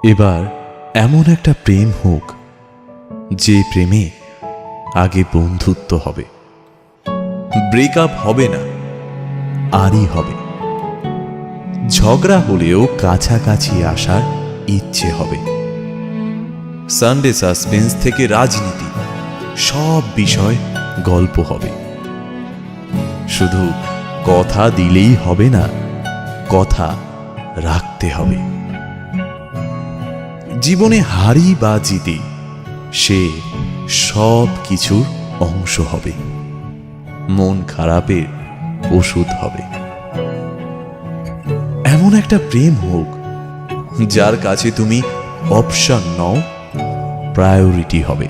এবার এমন একটা প্রেম হোক যে প্রেমে আগে বন্ধুত্ব হবে, ব্রেকআপ হবে না, আরই হবে। ঝগড়া হলেও কাছাকাছি আসার ইচ্ছে হবে। সানডে সাসপেন্স থেকে রাজনীতি, সব বিষয় গল্প হবে। শুধু কথা দিলেই হবে না, কথা রাখতে হবে। জীবনে হারি বা জিতে সে সব কিছুর অংশ হবে, মন খারাপের ওষুধ হবে। এমন একটা প্রেম হোক যার কাছে তুমি অপশন নও, প্রায়োরিটি হবে।